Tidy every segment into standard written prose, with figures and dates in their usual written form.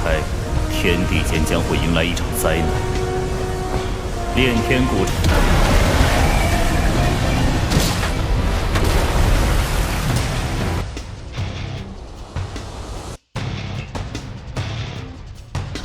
开，天地间将会迎来一场灾难。炼天古。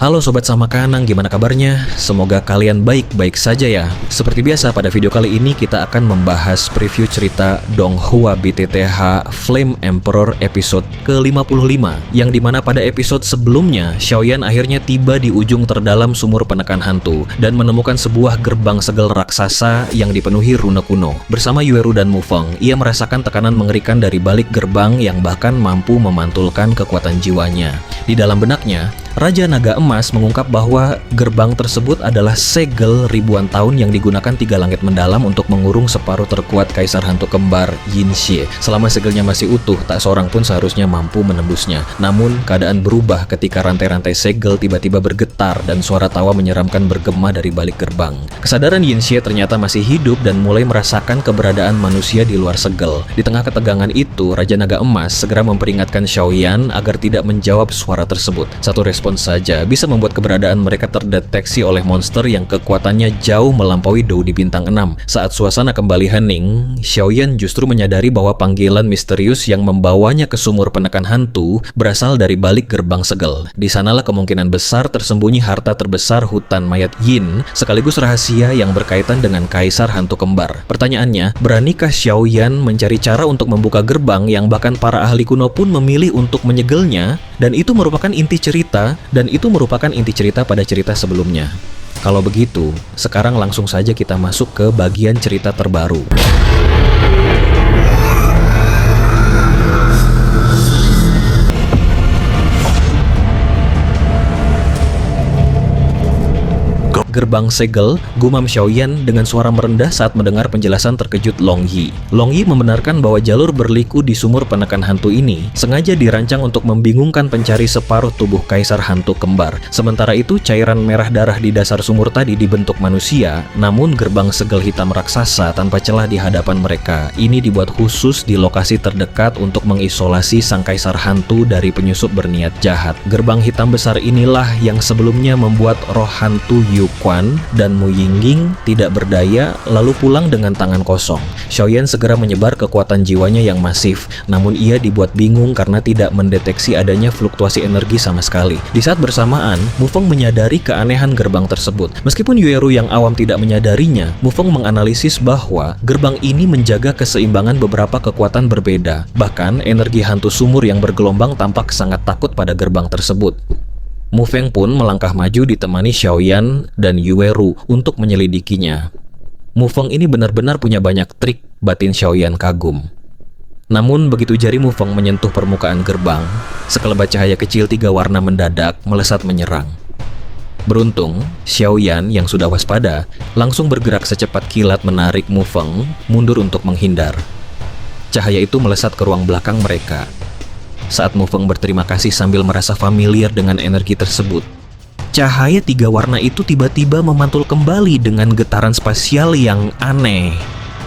Halo Sobat Sama Kanang, gimana kabarnya? Semoga kalian baik-baik saja ya. Seperti biasa, pada video kali ini kita akan membahas preview cerita Donghua BTTH Flame Emperor episode ke-55, yang dimana pada episode sebelumnya Xiaoyan akhirnya tiba di ujung terdalam sumur penekan hantu dan menemukan sebuah gerbang segel raksasa yang dipenuhi rune kuno. Bersama Yueru dan Mufeng, ia merasakan tekanan mengerikan dari balik gerbang yang bahkan mampu memantulkan kekuatan jiwanya. Di dalam benaknya, Raja Naga Emas mengungkap bahwa gerbang tersebut adalah segel ribuan tahun yang digunakan tiga langit mendalam untuk mengurung separuh terkuat Kaisar Hantu Kembar Yin Xie. Selama segelnya masih utuh, tak seorang pun seharusnya mampu menembusnya. Namun, keadaan berubah ketika rantai-rantai segel tiba-tiba bergetar dan suara tawa menyeramkan bergema dari balik gerbang. Kesadaran Yin Xie ternyata masih hidup dan mulai merasakan keberadaan manusia di luar segel. Di tengah ketegangan itu, Raja Naga Emas segera memperingatkan Xiaoyan agar tidak menjawab suara tersebut. Satu respon saja bisa membuat keberadaan mereka terdeteksi oleh monster yang kekuatannya jauh melampaui Dou di bintang 6. Saat suasana kembali hening, Xiaoyan justru menyadari bahwa panggilan misterius yang membawanya ke sumur penekan hantu berasal dari balik gerbang segel. Di sanalah kemungkinan besar tersembunyi harta terbesar hutan mayat Yin, sekaligus rahasia yang berkaitan dengan Kaisar Hantu Kembar. Pertanyaannya, beranikah Xiaoyan mencari cara untuk membuka gerbang yang bahkan para ahli kuno pun memilih untuk menyegelnya? Dan itu merupakan inti cerita pada cerita sebelumnya. Kalau begitu, sekarang langsung saja kita masuk ke bagian cerita terbaru. Gerbang segel, gumam Xiaoyan dengan suara merendah saat mendengar penjelasan terkejut Long Yi. Long Yi membenarkan bahwa jalur berliku di sumur penekan hantu ini sengaja dirancang untuk membingungkan pencari separuh tubuh Kaisar Hantu Kembar. Sementara itu, cairan merah darah di dasar sumur tadi dibentuk manusia, namun gerbang segel hitam raksasa tanpa celah di hadapan mereka. Ini dibuat khusus di lokasi terdekat untuk mengisolasi sang Kaisar Hantu dari penyusup berniat jahat. Gerbang hitam besar inilah yang sebelumnya membuat roh hantu Yu Quan dan Mu Yingying tidak berdaya lalu pulang dengan tangan kosong. Xiaoyan segera menyebar kekuatan jiwanya yang masif, namun ia dibuat bingung karena tidak mendeteksi adanya fluktuasi energi sama sekali. Di saat bersamaan, Mufeng menyadari keanehan gerbang tersebut. Meskipun Yueru yang awam tidak menyadarinya, Mufeng menganalisis bahwa gerbang ini menjaga keseimbangan beberapa kekuatan berbeda. Bahkan, energi hantu sumur yang bergelombang tampak sangat takut pada gerbang tersebut. Mufeng pun melangkah maju ditemani Xiaoyan dan Yueru untuk menyelidikinya. Mufeng ini benar-benar punya banyak trik, batin Xiaoyan kagum. Namun begitu jari Mufeng menyentuh permukaan gerbang, sekelebat cahaya kecil 3 warna mendadak melesat menyerang. Beruntung, Xiaoyan yang sudah waspada langsung bergerak secepat kilat menarik Mufeng mundur untuk menghindar. Cahaya itu melesat ke ruang belakang mereka. Saat Mufeng berterima kasih sambil merasa familiar dengan energi tersebut, cahaya 3 warna itu tiba-tiba memantul kembali dengan getaran spasial yang aneh.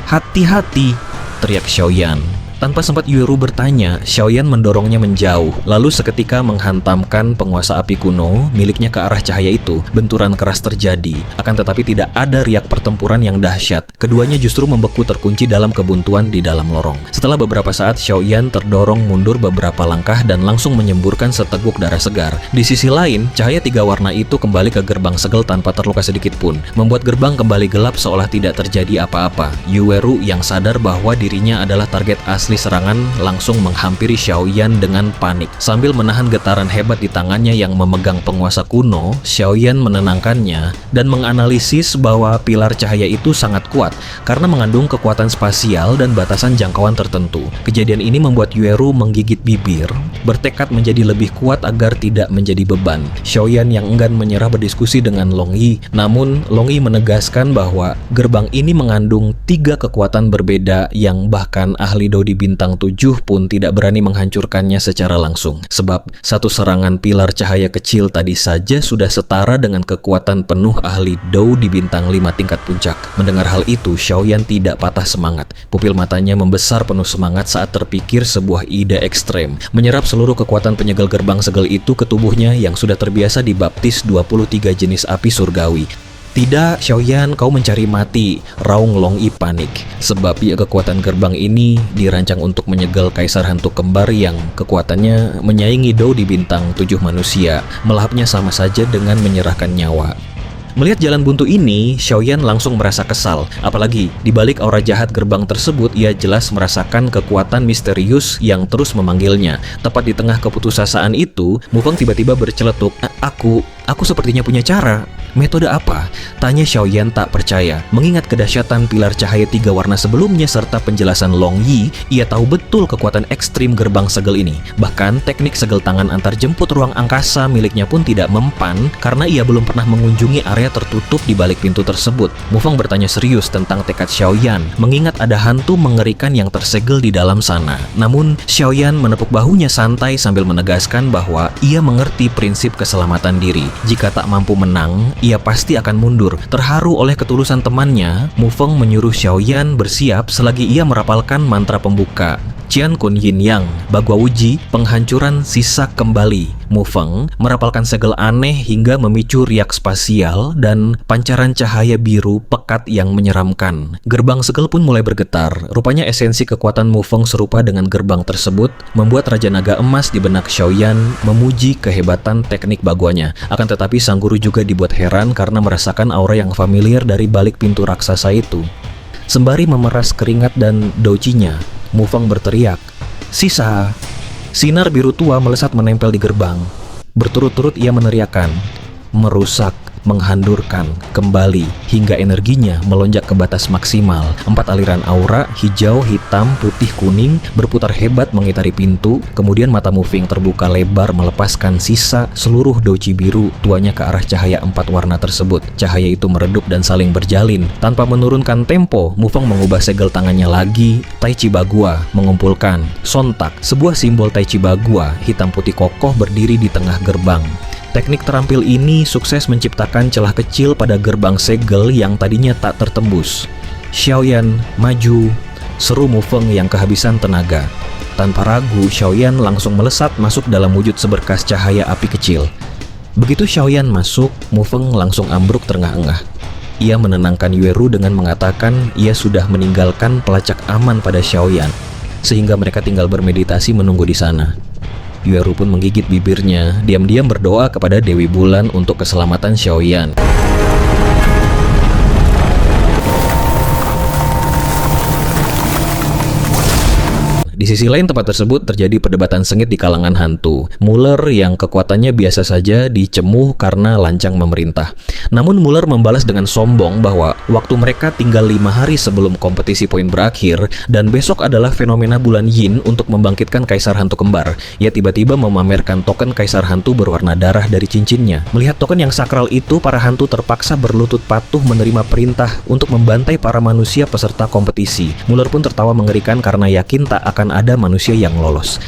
"Hati-hati!" teriak Xiaoyan. Tanpa sempat Yueru bertanya, Xiaoyan mendorongnya menjauh, lalu seketika menghantamkan penguasa api kuno miliknya ke arah cahaya itu. Benturan keras terjadi, akan tetapi tidak ada riak pertempuran yang dahsyat. Keduanya justru membeku terkunci dalam kebuntuan di dalam lorong. Setelah beberapa saat, Xiaoyan terdorong mundur beberapa langkah dan langsung menyemburkan seteguk darah segar. Di sisi lain, cahaya 3 warna itu kembali ke gerbang segel tanpa terluka sedikit pun, membuat gerbang kembali gelap seolah tidak terjadi apa-apa. Yueru yang sadar bahwa dirinya adalah target asli serangan langsung menghampiri Xiaoyan dengan panik. Sambil menahan getaran hebat di tangannya yang memegang penguasa kuno, Xiaoyan menenangkannya dan menganalisis bahwa pilar cahaya itu sangat kuat karena mengandung kekuatan spasial dan batasan jangkauan tertentu. Kejadian ini membuat Yueru menggigit bibir, bertekad menjadi lebih kuat agar tidak menjadi beban. Xiaoyan yang enggan menyerah berdiskusi dengan Long Yi, namun Long Yi menegaskan bahwa gerbang ini mengandung 3 kekuatan berbeda yang bahkan ahli Dou di Dewi Bintang 7 pun tidak berani menghancurkannya secara langsung. Sebab satu serangan pilar cahaya kecil tadi saja sudah setara dengan kekuatan penuh ahli Dou di Bintang 5 tingkat puncak. Mendengar hal itu, Xiaoyan tidak patah semangat. Pupil matanya membesar penuh semangat saat terpikir sebuah ide ekstrem. Menyerap seluruh kekuatan penyegel gerbang segel itu ke tubuhnya yang sudah terbiasa dibaptis 23 jenis api surgawi. Tidak, Xiaoyan, kau mencari mati, raung Long Yi panik. Sebab ya kekuatan gerbang ini dirancang untuk menyegel kaisar hantu kembar yang kekuatannya menyaingi Dou di Bintang 7 manusia. Melahapnya sama saja dengan menyerahkan nyawa. Melihat jalan buntu ini, Xiaoyan langsung merasa kesal. Apalagi, di balik aura jahat gerbang tersebut, ia jelas merasakan kekuatan misterius yang terus memanggilnya. Tepat di tengah keputusasaan itu, Mufeng tiba-tiba berceletuk, Aku sepertinya punya cara. Metode apa? Tanya Xiaoyan tak percaya. Mengingat kedahsyatan pilar cahaya 3 warna sebelumnya serta penjelasan Long Yi, ia tahu betul kekuatan ekstrim gerbang segel ini. Bahkan teknik segel tangan antar jemput ruang angkasa miliknya pun tidak mempan karena ia belum pernah mengunjungi area tertutup di balik pintu tersebut. Mufeng bertanya serius tentang tekad Xiaoyan, mengingat ada hantu mengerikan yang tersegel di dalam sana. Namun, Xiaoyan menepuk bahunya santai sambil menegaskan bahwa ia mengerti prinsip keselamatan diri. Jika tak mampu menang, ia pasti akan mundur. Terharu oleh ketulusan temannya, Mufeng menyuruh Xiaoyan bersiap selagi ia merapalkan mantra pembuka. Qian Kun Yin Yang, Bagua Uji, penghancuran sisa kembali. Mufeng merapalkan segel aneh hingga memicu riak spasial dan pancaran cahaya biru pekat yang menyeramkan. Gerbang segel pun mulai bergetar. Rupanya esensi kekuatan Mufeng serupa dengan gerbang tersebut, membuat Raja Naga Emas di benak Xiaoyan memuji kehebatan teknik baguanya. Akan tetapi sang guru juga dibuat heran karena merasakan aura yang familiar dari balik pintu raksasa itu. Sembari memeras keringat dan doujinya, Mufeng berteriak, "Sisa!" Sinar biru tua melesat menempel di gerbang. Berturut-turut ia meneriakkan, "Merusak, menghandurkan, kembali," hingga energinya melonjak ke batas maksimal. 4 aliran aura, hijau, hitam, putih, kuning, berputar hebat mengitari pintu. Kemudian mata Mufeng terbuka lebar melepaskan sisa seluruh douji biru tuanya ke arah cahaya 4 warna tersebut. Cahaya itu meredup dan saling berjalin. Tanpa menurunkan tempo, Mufeng mengubah segel tangannya lagi. Tai Chi Bagua mengumpulkan. Sontak, sebuah simbol Tai Chi Bagua hitam putih kokoh berdiri di tengah gerbang. Teknik terampil ini sukses menciptakan celah kecil pada gerbang segel yang tadinya tak tertembus. "Xiaoyan, maju!" seru Mufeng yang kehabisan tenaga. Tanpa ragu, Xiaoyan langsung melesat masuk dalam wujud seberkas cahaya api kecil. Begitu Xiaoyan masuk, Mufeng langsung ambruk terengah-engah. Ia menenangkan Yueru dengan mengatakan ia sudah meninggalkan pelacak aman pada Xiaoyan, sehingga mereka tinggal bermeditasi menunggu di sana. Yueru pun menggigit bibirnya, diam-diam berdoa kepada Dewi Bulan untuk keselamatan Xiaoyan. Di sisi lain tempat tersebut terjadi perdebatan sengit di kalangan hantu. Muller yang kekuatannya biasa saja dicemuh karena lancang memerintah. Namun Muller membalas dengan sombong bahwa waktu mereka tinggal 5 hari sebelum kompetisi poin berakhir dan besok adalah fenomena bulan Yin untuk membangkitkan kaisar hantu kembar. Ia tiba-tiba memamerkan token kaisar hantu berwarna darah dari cincinnya. Melihat token yang sakral itu, para hantu terpaksa berlutut patuh menerima perintah untuk membantai para manusia peserta kompetisi. Muller pun tertawa mengerikan karena yakin tak akan ada manusia yang lolos.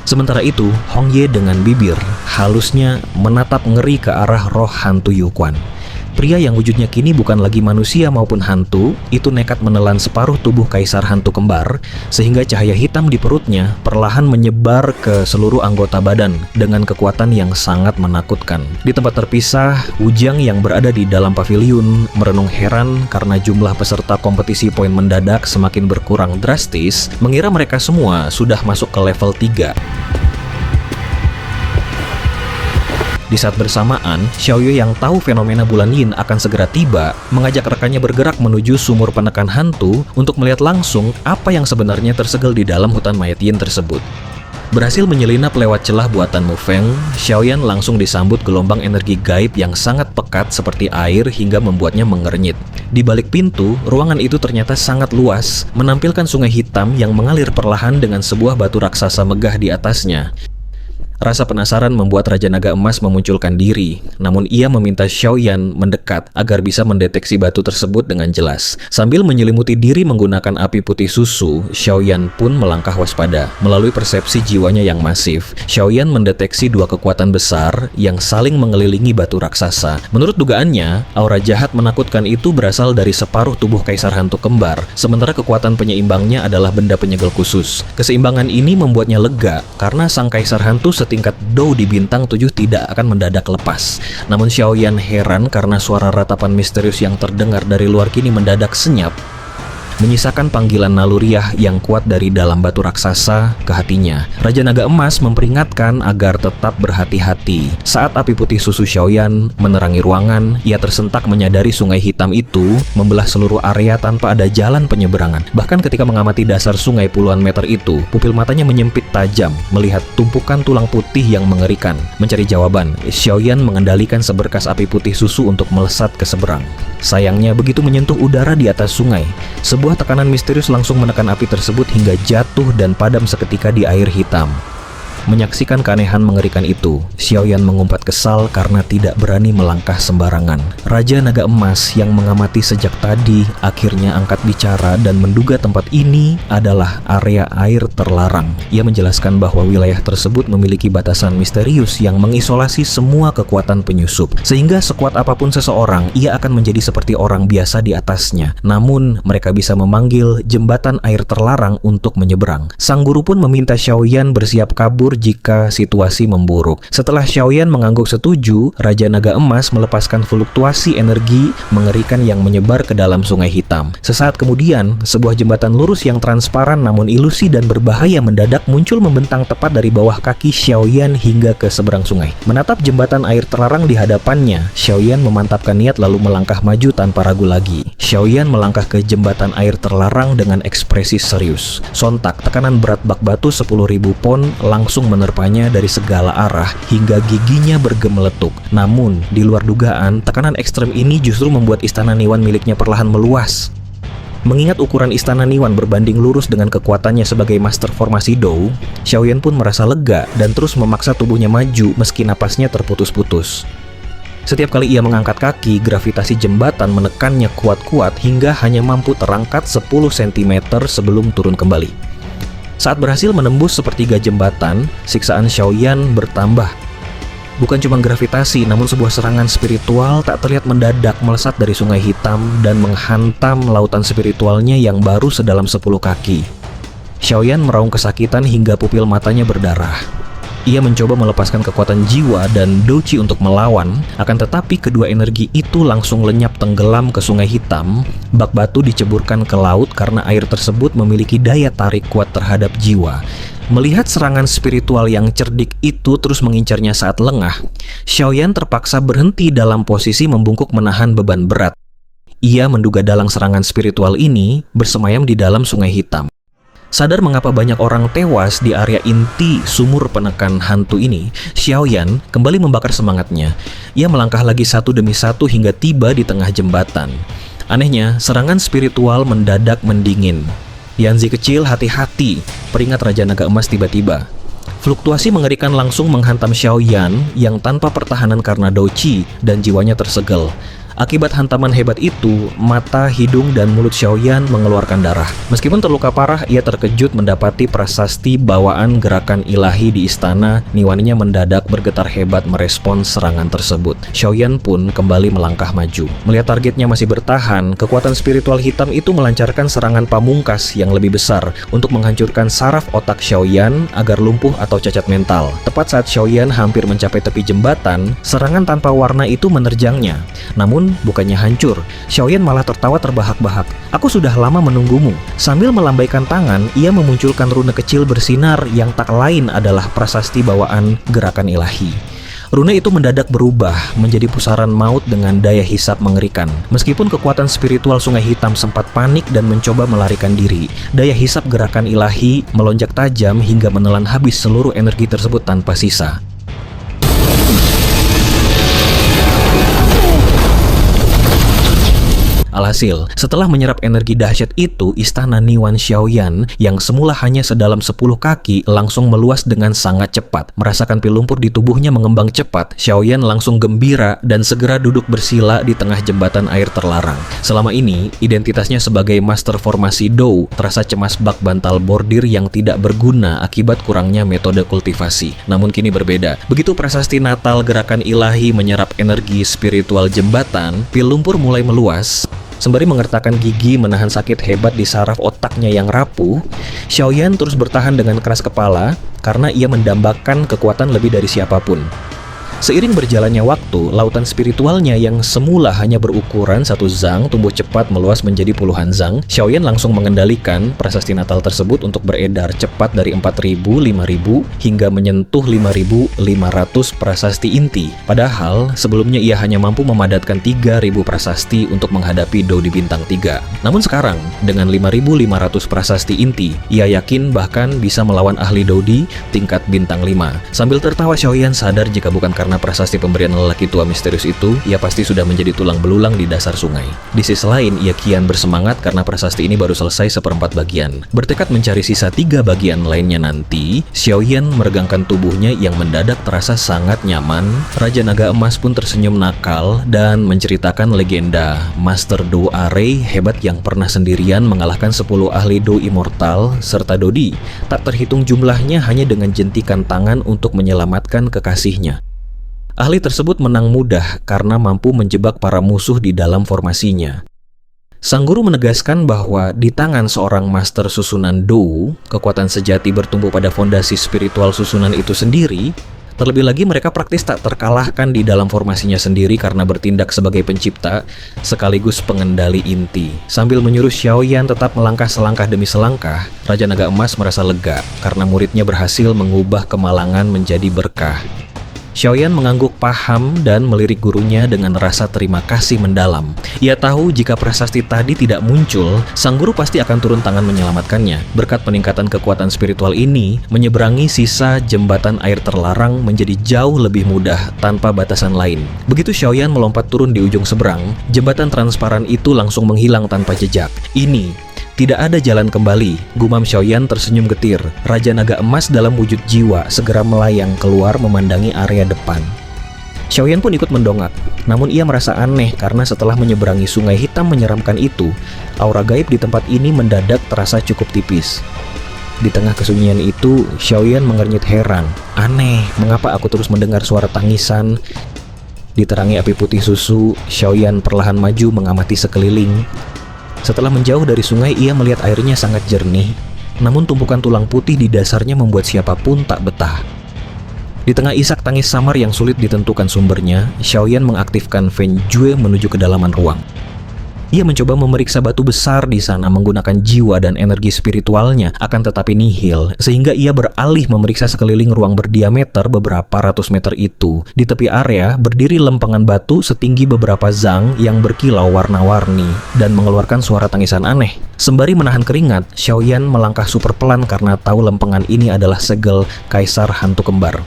Sementara itu, Hong Ye dengan bibir halusnya menatap ngeri ke arah roh hantu Yuquan. Pria yang wujudnya kini bukan lagi manusia maupun hantu, itu nekat menelan separuh tubuh kaisar hantu kembar, sehingga cahaya hitam di perutnya perlahan menyebar ke seluruh anggota badan dengan kekuatan yang sangat menakutkan. Di tempat terpisah, Wujang yang berada di dalam paviliun merenung heran karena jumlah peserta kompetisi poin mendadak semakin berkurang drastis, mengira mereka semua sudah masuk ke level 3. Di saat bersamaan, Xiaoyu yang tahu fenomena bulan Yin akan segera tiba, mengajak rekannya bergerak menuju sumur penekan hantu untuk melihat langsung apa yang sebenarnya tersegel di dalam hutan mayat Yin tersebut. Berhasil menyelinap lewat celah buatan Mufeng, Xiaoyan langsung disambut gelombang energi gaib yang sangat pekat seperti air hingga membuatnya mengernyit. Di balik pintu, ruangan itu ternyata sangat luas, menampilkan sungai hitam yang mengalir perlahan dengan sebuah batu raksasa megah di atasnya. Rasa penasaran membuat Raja Naga Emas memunculkan diri, namun ia meminta Xiaoyan mendekat agar bisa mendeteksi batu tersebut dengan jelas. Sambil menyelimuti diri menggunakan api putih susu, Xiaoyan pun melangkah waspada. Melalui persepsi jiwanya yang masif, Xiaoyan mendeteksi dua kekuatan besar yang saling mengelilingi batu raksasa. Menurut dugaannya, aura jahat menakutkan itu berasal dari separuh tubuh Kaisar Hantu Kembar, sementara kekuatan penyeimbangnya adalah benda penyegel khusus. Keseimbangan ini membuatnya lega, karena sang Kaisar Hantu tingkat Dou di bintang 7 tidak akan mendadak lepas. Namun Xiaoyan heran karena suara ratapan misterius yang terdengar dari luar kini mendadak senyap, menyisakan panggilan naluriah yang kuat dari dalam batu raksasa ke hatinya. Raja Naga Emas memperingatkan agar tetap berhati-hati. Saat api putih susu Xiaoyan menerangi ruangan, ia tersentak menyadari sungai hitam itu membelah seluruh area tanpa ada jalan penyeberangan. Bahkan ketika mengamati dasar sungai puluhan meter itu, pupil matanya menyempit tajam melihat tumpukan tulang putih yang mengerikan. Mencari jawaban, Xiaoyan mengendalikan seberkas api putih susu untuk melesat ke seberang. Sayangnya, begitu menyentuh udara di atas sungai, sebuah tekanan misterius langsung menekan api tersebut hingga jatuh dan padam seketika di air hitam. Menyaksikan keanehan mengerikan itu, Xiaoyan mengumpat kesal karena tidak berani melangkah sembarangan. Raja Naga Emas yang mengamati sejak tadi akhirnya angkat bicara dan menduga tempat ini adalah area air terlarang. Ia menjelaskan bahwa wilayah tersebut memiliki batasan misterius yang mengisolasi semua kekuatan penyusup, sehingga sekuat apapun seseorang, ia akan menjadi seperti orang biasa di atasnya. Namun, mereka bisa memanggil jembatan air terlarang untuk menyeberang. Sang guru pun meminta Xiaoyan bersiap kabur jika situasi memburuk. Setelah Xiaoyan mengangguk setuju, Raja Naga Emas melepaskan fluktuasi energi mengerikan yang menyebar ke dalam sungai hitam. Sesaat kemudian, sebuah jembatan lurus yang transparan namun ilusi dan berbahaya mendadak muncul membentang tepat dari bawah kaki Xiaoyan hingga ke seberang sungai. Menatap jembatan air terlarang di hadapannya, Xiaoyan memantapkan niat lalu melangkah maju tanpa ragu lagi. Xiaoyan melangkah ke jembatan air terlarang dengan ekspresi serius. Sontak, tekanan berat bak batu 10.000 pon langsung menerpanya dari segala arah hingga giginya bergemeletuk. Namun, di luar dugaan, tekanan ekstrem ini justru membuat istana Niwan miliknya perlahan meluas. Mengingat ukuran istana Niwan berbanding lurus dengan kekuatannya sebagai master formasi Dou, Xiaoyan pun merasa lega dan terus memaksa tubuhnya maju meski napasnya terputus-putus. Setiap kali ia mengangkat kaki, gravitasi jembatan menekannya kuat-kuat hingga hanya mampu terangkat 10 cm sebelum turun kembali. Saat berhasil menembus sepertiga jembatan, siksaan Xiaoyan bertambah. Bukan cuma gravitasi, namun sebuah serangan spiritual tak terlihat mendadak melesat dari sungai hitam dan menghantam lautan spiritualnya yang baru sedalam 10 kaki. Xiaoyan meraung kesakitan hingga pupil matanya berdarah. Ia mencoba melepaskan kekuatan jiwa dan Douqi untuk melawan, akan tetapi kedua energi itu langsung lenyap tenggelam ke sungai hitam. Bak batu diceburkan ke laut karena air tersebut memiliki daya tarik kuat terhadap jiwa. Melihat serangan spiritual yang cerdik itu terus mengincarnya saat lengah, Xiaoyan terpaksa berhenti dalam posisi membungkuk menahan beban berat. Ia menduga dalang serangan spiritual ini bersemayam di dalam sungai hitam. Sadar mengapa banyak orang tewas di area inti sumur penekan hantu ini, Xiaoyan kembali membakar semangatnya. Ia melangkah lagi satu demi satu hingga tiba di tengah jembatan. Anehnya, serangan spiritual mendadak mendingin. Yanzi kecil, hati-hati, peringat Raja Naga Emas tiba-tiba. Fluktuasi mengerikan langsung menghantam Xiaoyan yang tanpa pertahanan karena Douqi dan jiwanya tersegel. Akibat hantaman hebat itu, mata, hidung, dan mulut Xiaoyan mengeluarkan darah. Meskipun terluka parah, ia terkejut mendapati prasasti bawaan gerakan ilahi di istana. Niwaninya mendadak bergetar hebat merespons serangan tersebut. Xiaoyan pun kembali melangkah maju. Melihat targetnya masih bertahan, kekuatan spiritual hitam itu melancarkan serangan pamungkas yang lebih besar untuk menghancurkan saraf otak Xiaoyan agar lumpuh atau cacat mental. Tepat saat Xiaoyan hampir mencapai tepi jembatan, serangan tanpa warna itu menerjangnya. Namun, bukannya hancur, Xiaoyan malah tertawa terbahak-bahak. "Aku sudah lama menunggumu." Sambil melambaikan tangan, ia memunculkan rune kecil bersinar yang tak lain adalah prasasti bawaan gerakan ilahi. Rune itu mendadak berubah menjadi pusaran maut dengan daya hisap mengerikan. Meskipun kekuatan spiritual sungai hitam sempat panik dan mencoba melarikan diri, daya hisap gerakan ilahi melonjak tajam hingga menelan habis seluruh energi tersebut tanpa sisa. Alhasil, setelah menyerap energi dahsyat itu, istana Niwan Xiaoyan yang semula hanya sedalam 10 kaki langsung meluas dengan sangat cepat. Merasakan pil lumpur di tubuhnya mengembang cepat, Xiaoyan langsung gembira dan segera duduk bersila di tengah jembatan air terlarang. Selama ini, identitasnya sebagai master formasi Dou terasa cemas bak bantal bordir yang tidak berguna akibat kurangnya metode kultivasi. Namun kini berbeda. Begitu prasasti Natal gerakan ilahi menyerap energi spiritual jembatan, pil lumpur mulai meluas. Sembari mengertakkan gigi menahan sakit hebat di saraf otaknya yang rapuh, Xiaoyan terus bertahan dengan keras kepala karena ia mendambakan kekuatan lebih dari siapapun. Seiring berjalannya waktu, lautan spiritualnya yang semula hanya berukuran 1 zang tumbuh cepat meluas menjadi puluhan zang. Xiaoyan langsung mengendalikan prasasti Natal tersebut untuk beredar cepat dari 4.000, 5.000 hingga menyentuh 5.500 prasasti inti. Padahal sebelumnya ia hanya mampu memadatkan 3.000 prasasti untuk menghadapi Dou di bintang 3. Namun sekarang dengan 5.500 prasasti inti, ia yakin bahkan bisa melawan ahli Dou di tingkat bintang 5. Sambil tertawa, Xiaoyan sadar jika bukan karena prasasti pemberian lelaki tua misterius itu, ia pasti sudah menjadi tulang belulang di dasar sungai. Di sisi lain, ia kian bersemangat karena prasasti ini baru selesai 1/4 bagian. Bertekad mencari sisa 3 bagian lainnya nanti, Xiaoyan meregangkan tubuhnya yang mendadak terasa sangat nyaman. Raja Naga Emas pun tersenyum nakal dan menceritakan legenda Master Dou Array hebat yang pernah sendirian mengalahkan 10 ahli Dou immortal serta Dodi. Tak terhitung jumlahnya hanya dengan jentikan tangan untuk menyelamatkan kekasihnya. Ahli tersebut menang mudah karena mampu menjebak para musuh di dalam formasinya. Sang guru menegaskan bahwa di tangan seorang master susunan Dou, kekuatan sejati bertumbuh pada fondasi spiritual susunan itu sendiri. Terlebih lagi mereka praktis tak terkalahkan di dalam formasinya sendiri karena bertindak sebagai pencipta sekaligus pengendali inti. Sambil menyuruh Xiaoyan tetap melangkah selangkah demi selangkah, Raja Naga Emas merasa lega karena muridnya berhasil mengubah kemalangan menjadi berkah. Xiaoyan mengangguk paham dan melirik gurunya dengan rasa terima kasih mendalam. Ia tahu jika prasasti tadi tidak muncul, sang guru pasti akan turun tangan menyelamatkannya. Berkat peningkatan kekuatan spiritual ini, menyeberangi sisa jembatan air terlarang menjadi jauh lebih mudah tanpa batasan lain. Begitu Xiaoyan melompat turun di ujung seberang, jembatan transparan itu langsung menghilang tanpa jejak. Tidak ada jalan kembali, gumam Xiaoyan tersenyum getir. Raja Naga Emas dalam wujud jiwa segera melayang keluar memandangi area depan. Xiaoyan pun ikut mendongak, namun ia merasa aneh karena setelah menyeberangi sungai hitam menyeramkan itu, aura gaib di tempat ini mendadak terasa cukup tipis. Di tengah kesunyian itu, Xiaoyan mengernyit heran. Aneh, mengapa aku terus mendengar suara tangisan? Diterangi api putih susu, Xiaoyan perlahan maju mengamati sekeliling. Setelah menjauh dari sungai, ia melihat airnya sangat jernih. Namun tumpukan tulang putih di dasarnya membuat siapapun tak betah. Di tengah isak tangis samar yang sulit ditentukan sumbernya, Xiaoyan mengaktifkan Feng Jue menuju kedalaman ruang. Ia mencoba memeriksa batu besar di sana menggunakan jiwa dan energi spiritualnya, akan tetapi nihil, sehingga ia beralih memeriksa sekeliling ruang berdiameter beberapa ratus meter itu. Di tepi area, berdiri lempengan batu setinggi beberapa zang yang berkilau warna-warni dan mengeluarkan suara tangisan aneh. Sembari menahan keringat, Xiaoyan melangkah super pelan karena tahu lempengan ini adalah segel kaisar hantu kembar.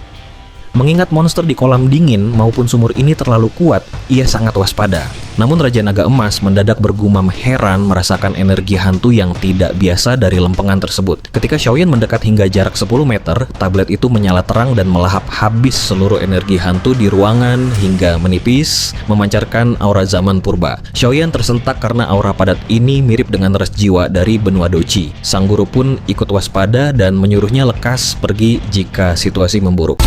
Mengingat monster di kolam dingin maupun sumur ini terlalu kuat, ia sangat waspada. Namun Raja Naga Emas mendadak bergumam heran merasakan energi hantu yang tidak biasa dari lempengan tersebut. Ketika Xiaoyan mendekat hingga jarak 10 meter, tablet itu menyala terang dan melahap habis seluruh energi hantu di ruangan hingga menipis, memancarkan aura zaman purba. Xiaoyan tersentak karena aura padat ini mirip dengan ras jiwa dari benua Doci. Sang guru pun ikut waspada dan menyuruhnya lekas pergi jika situasi memburuk.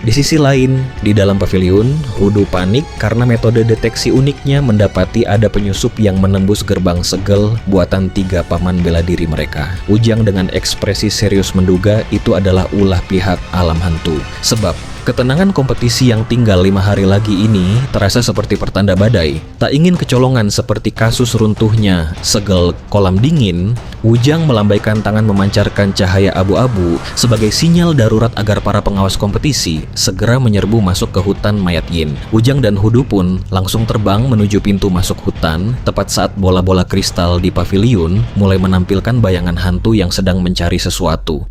Di sisi lain, di dalam pavilion, Hudu panik karena metode deteksi uniknya mendapati ada penyusup yang menembus gerbang segel buatan 3 paman bela diri mereka. Ujang dengan ekspresi serius menduga itu adalah ulah pihak alam hantu. Sebab ketenangan kompetisi yang tinggal 5 hari lagi ini terasa seperti pertanda badai. Tak ingin kecolongan seperti kasus runtuhnya segel kolam dingin, Ujang melambaikan tangan memancarkan cahaya abu-abu sebagai sinyal darurat agar para pengawas kompetisi segera menyerbu masuk ke hutan mayat Yin. Ujang dan Hudu pun langsung terbang menuju pintu masuk hutan tepat saat bola-bola kristal di pavilion mulai menampilkan bayangan hantu yang sedang mencari sesuatu.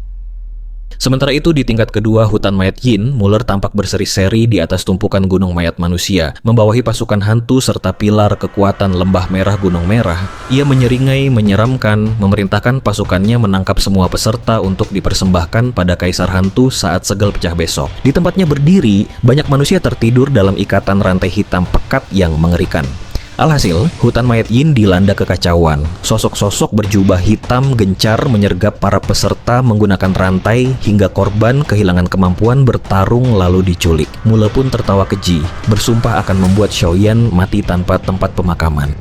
Sementara itu di tingkat kedua hutan mayat Yin, Muller tampak berseri-seri di atas tumpukan gunung mayat manusia, membawahi pasukan hantu serta pilar kekuatan lembah merah gunung merah. Ia menyeringai, menyeramkan, memerintahkan pasukannya menangkap semua peserta untuk dipersembahkan pada kaisar hantu saat segel pecah besok. Di tempatnya berdiri, banyak manusia tertidur dalam ikatan rantai hitam pekat yang mengerikan. Alhasil, hutan mayat Yin dilanda kekacauan. Sosok-sosok berjubah hitam gencar menyergap para peserta menggunakan rantai hingga korban kehilangan kemampuan bertarung lalu diculik. Muller pun tertawa keji, bersumpah akan membuat Xiaoyan mati tanpa tempat pemakaman.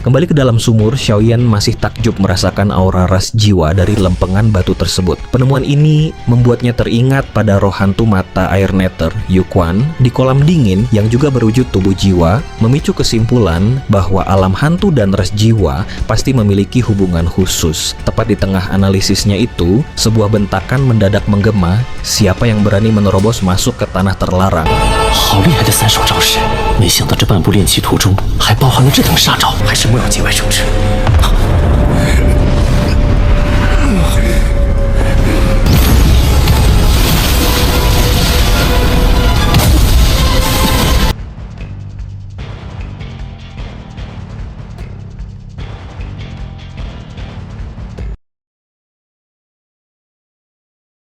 Kembali ke dalam sumur, Xiaoyan masih takjub merasakan aura ras jiwa dari lempengan batu tersebut. Penemuan ini membuatnya teringat pada roh hantu mata air nether, Yu Quan, di kolam dingin yang juga berwujud tubuh jiwa, memicu kesimpulan bahwa alam hantu dan ras jiwa pasti memiliki hubungan khusus. Tepat di tengah analisisnya itu, sebuah bentakan mendadak menggema, siapa yang berani menerobos masuk ke tanah terlarang. 好厉害的三手招式，没想到这半部练习图中还包含了这等杀招，还是莫要节外生枝。